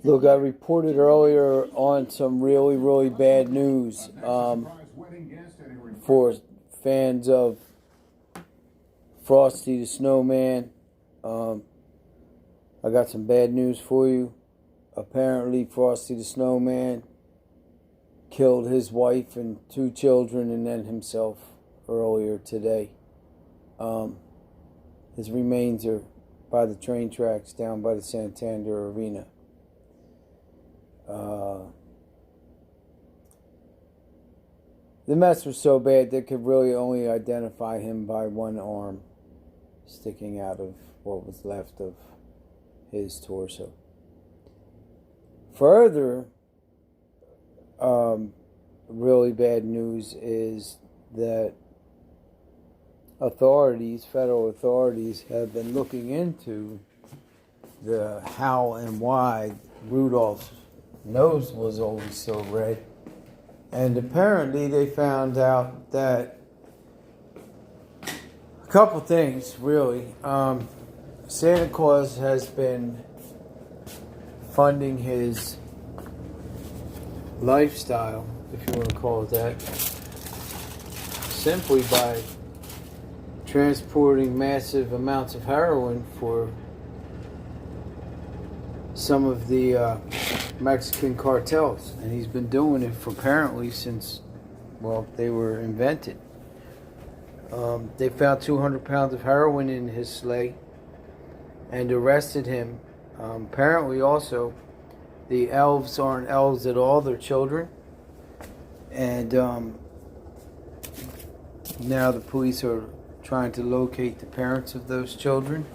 Look, I reported earlier on some really, really bad news for fans of Frosty the Snowman. I got some bad news for you. Apparently, Frosty the Snowman killed his wife and 2 children and then himself earlier today. His remains are by the train tracks down by the Santander Arena. The mess was so bad they could really only identify him by one arm sticking out of what was left of his torso. Further, really bad news is that federal authorities, have been looking into the how and why Rudolph's nose was always so red. And apparently they found out that a couple things, really. Santa Claus has been funding his lifestyle, if you want to call it that, simply by transporting massive amounts of heroin for some of the Mexican cartels. And he's been doing it for apparently since, well, they were invented. They found 200 pounds of heroin in his sleigh and arrested him. Apparently also, the elves aren't elves at all, they're children. And now the police are trying to locate the parents of those children.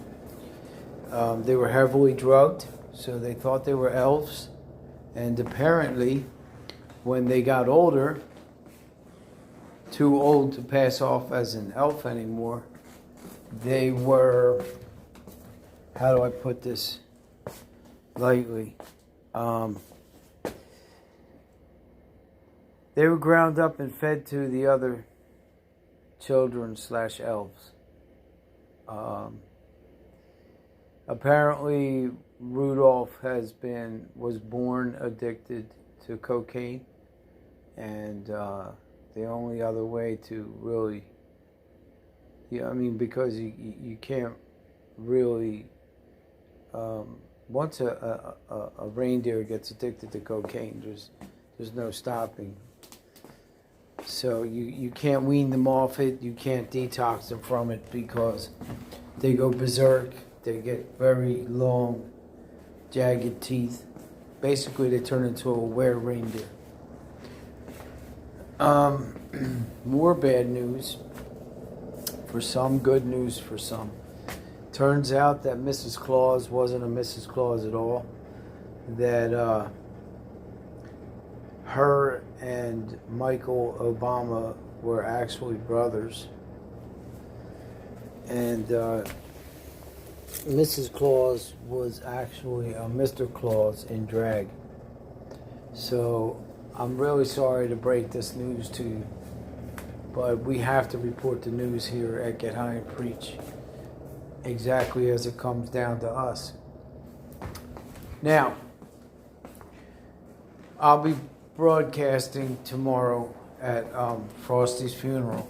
They were heavily drugged, so they thought they were elves. And apparently, when they got older, too old to pass off as an elf anymore, they were, how do I put this lightly? They were ground up and fed to the other children / elves. Apparently, Rudolph was born addicted to cocaine, and the only other way to really, because you can't really, once a reindeer gets addicted to cocaine, there's no stopping. So you can't wean them off it, you can't detox them from it, because they go berserk, they get very long, jagged teeth. Basically, they turn into a were reindeer. More bad news for some, good news for some. Turns out that Mrs. Claus wasn't a Mrs. Claus at all. That her and Michael Obama were actually brothers. And Mrs. Claus was actually a Mr. Claus in drag. So I'm really sorry to break this news to you, but we have to report the news here at Get High and Preach exactly as it comes down to us. Now, I'll be broadcasting tomorrow at Frosty's funeral.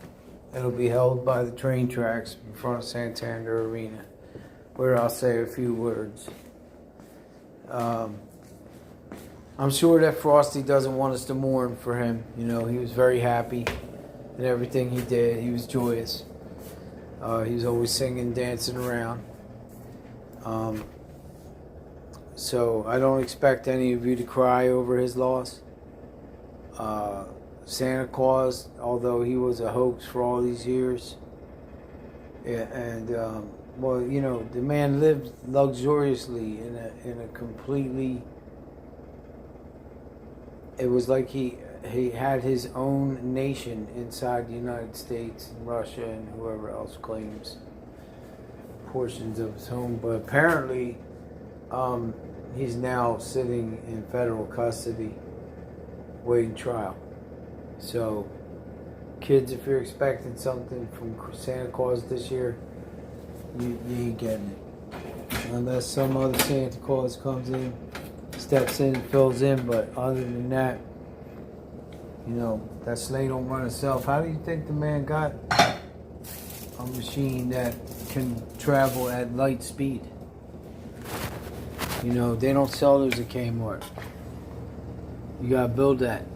It'll be held by the train tracks in front of Santander Arena, where I'll say a few words. I'm sure that Frosty doesn't want us to mourn for him. He was very happy in everything he did. He was joyous. He was always singing, dancing around. So I don't expect any of you to cry over his loss. Santa Claus, although he was a hoax for all these years, and the man lived luxuriously in a completely. It was like he had his own nation inside the United States and Russia and whoever else claims portions of his home. But apparently, he's now sitting in federal custody, waiting trial. So, kids, if you're expecting something from Santa Claus this year, you ain't getting it. Unless some other Santa Claus comes in steps in and fills in, but other than that, that sleigh don't run itself. How do you think the man got a machine that can travel at light speed? They don't sell those at Kmart. You gotta build that.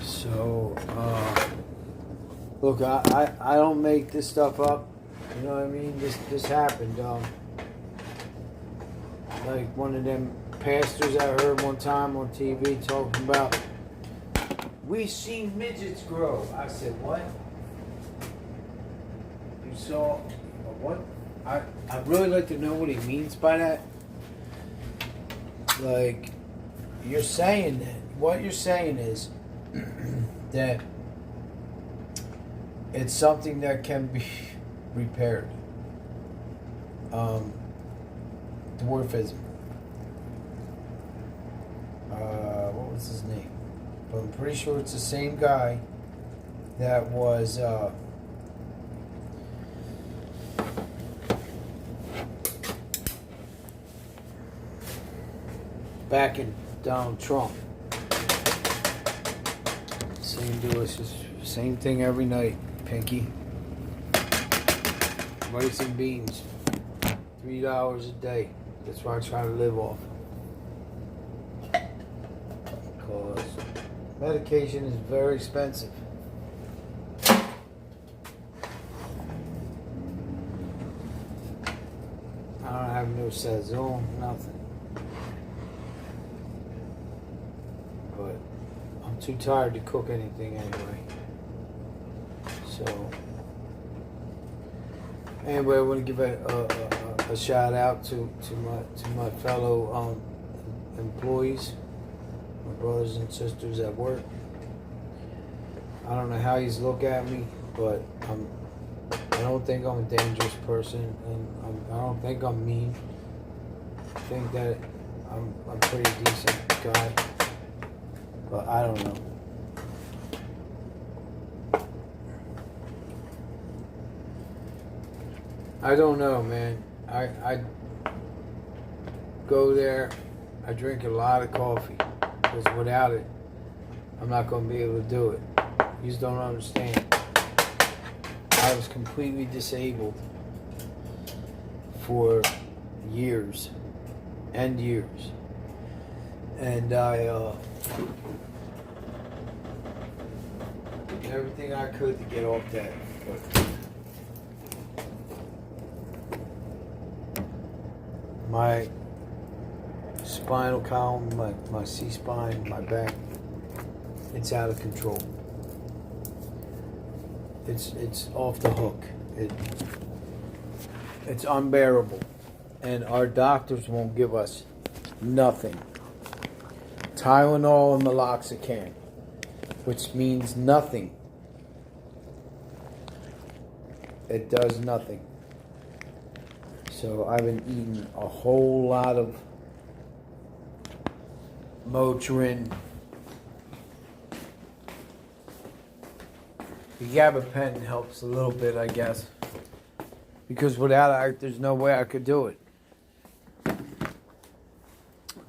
So, look, I don't make this stuff up. You know what I mean? This happened. Like one of them pastors I heard one time on TV talking about, we seen midgets grow. I said, what? You saw what? I'd really like to know what he means by that. Like, you're saying that, what you're saying is that it's something that can be repaired. Dwarfism. What was his name? But I'm pretty sure it's the same guy that was backing Donald Trump. Same deal, it's just same thing every night, Pinky. Rice and beans. $3 a day. That's what I try to live off. Because medication is very expensive. I don't have no Sazone, nothing. But I'm too tired to cook anything anyway. So, anyway, I want to give a shout out to my fellow employees, my brothers and sisters at work. I don't know how he's look at me, but I don't think I'm a dangerous person, and I don't think I'm mean. I think that I'm a pretty decent guy, but I don't know. I don't know, man. I go there, I drink a lot of coffee, because without it, I'm not going to be able to do it. You just don't understand. I was completely disabled for years and years. And I did everything I could to get off that. But my spinal column, my C-spine, my back, it's out of control. It's off the hook. It's unbearable. And our doctors won't give us nothing. Tylenol and meloxicam, which means nothing. It does nothing. So I've been eating a whole lot of Motrin. The gabapentin helps a little bit, I guess. Because without it, there's no way I could do it.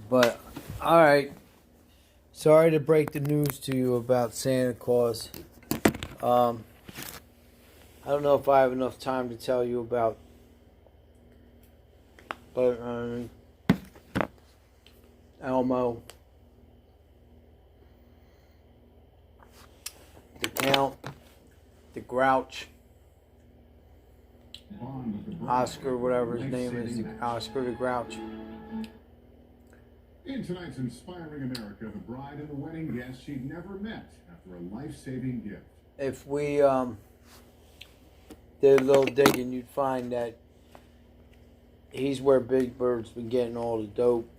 But, alright. Sorry to break the news to you about Santa Claus. I don't know if I have enough time to tell you about, but Elmo, the Count, the Grouch, Oscar, whatever his name is, Oscar the Grouch. In tonight's Inspiring America, the bride and the wedding guest she'd never met after a life-saving gift. If we did a little digging, you'd find that he's where Big Bird's been getting all the dope.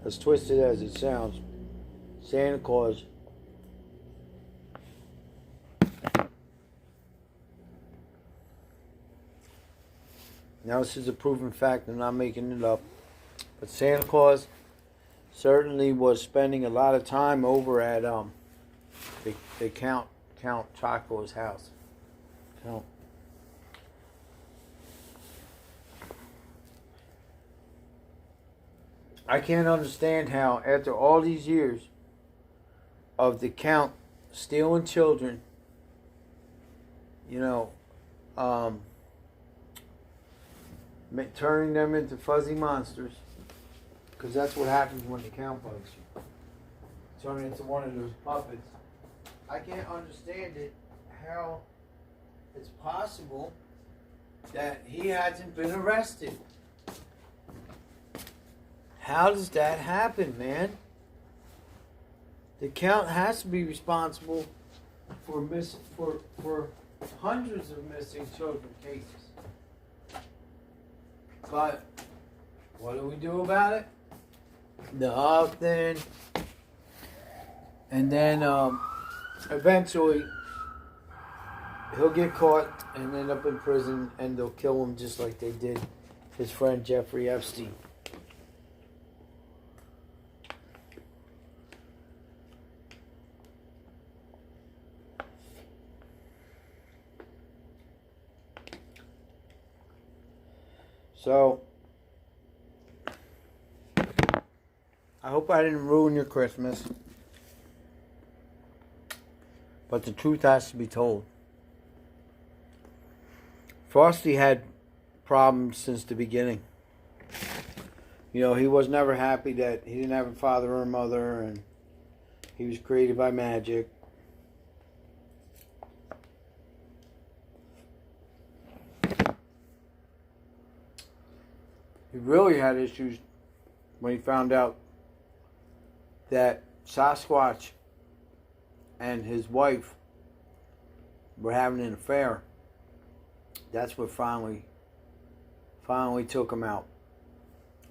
As twisted as it sounds, Santa Claus now this is a proven fact, I'm not making it up, but Santa Claus certainly was spending a lot of time over at the Count Chocolo's house. hell. I can't understand how, after all these years of the count stealing children, turning them into fuzzy monsters, because that's what happens when the count bugs you. Turn into one of those puppets. I can't understand it, how it's possible that he hasn't been arrested. How does that happen, man? The count has to be responsible for hundreds of missing children cases. But what do we do about it? Nothing. And then eventually he'll get caught and end up in prison, and they'll kill him just like they did his friend Jeffrey Epstein. So, I hope I didn't ruin your Christmas. But the truth has to be told. Frosty had problems since the beginning. He was never happy that he didn't have a father or a mother, and he was created by magic. He really had issues when he found out that Sasquatch and his wife were having an affair. That's what finally took him out.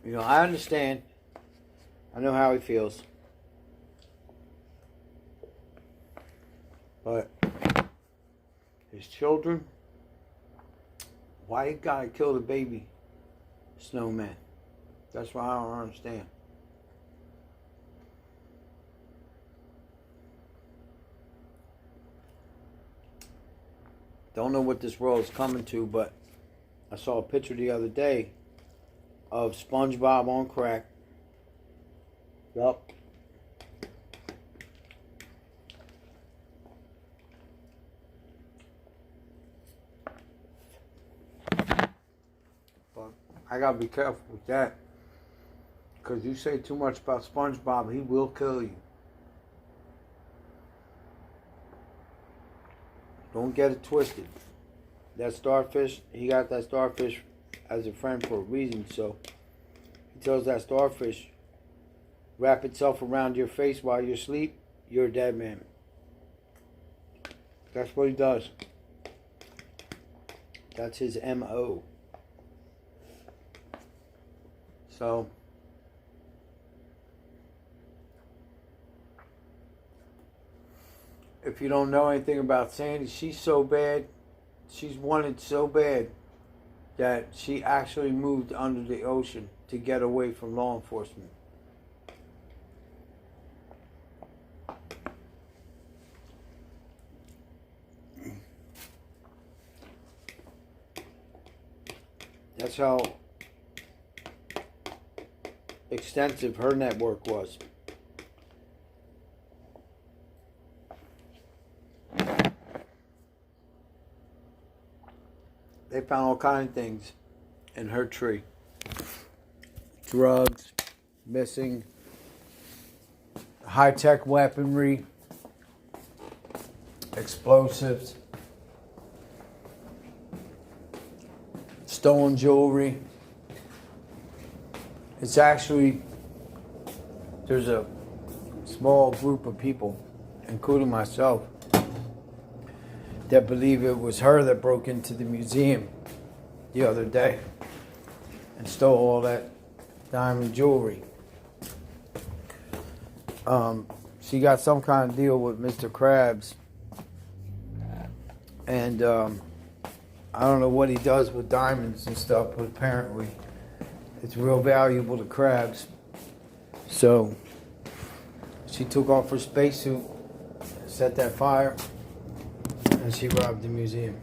I understand. I know how he feels. But his children, why you gotta kill the baby snowman? That's what I don't understand. Don't know what this world is coming to, but I saw a picture the other day of SpongeBob on crack. Yup. But I gotta be careful with that, because you say too much about SpongeBob, he will kill you. Don't get it twisted. That starfish, he got that starfish as a friend for a reason. So he tells that starfish, wrap itself around your face while you sleep, you're a dead man. That's what he does. That's his M.O. So if you don't know anything about Sandy, she's so bad, she's wanted so bad that she actually moved under the ocean to get away from law enforcement. That's how extensive her network was. They found all kinds of things in her tree. Drugs, missing, high-tech weaponry, explosives, stolen jewelry. It's actually, there's a small group of people, including myself, that believe it was her that broke into the museum the other day and stole all that diamond jewelry. She got some kind of deal with Mr. Krabs, and I don't know what he does with diamonds and stuff, but apparently it's real valuable to Krabs. So she took off her spacesuit, set that fire, and she robbed the museum.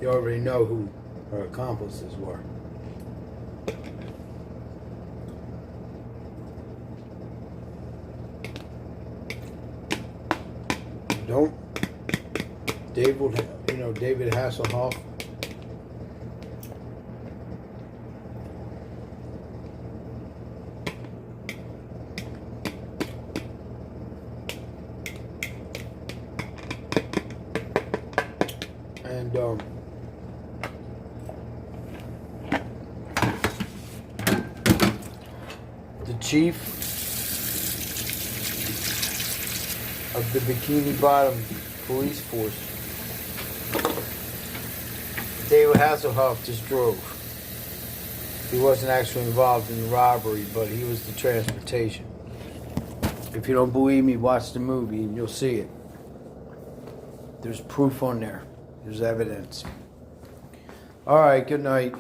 You already know who her accomplices were. Don't David Hasselhoff. And the chief of the Bikini Bottom police force, David Hasselhoff, just drove. He wasn't actually involved in the robbery, but he was the transportation. If you don't believe me, watch the movie and you'll see it. There's proof on there. There's evidence. All right, good night.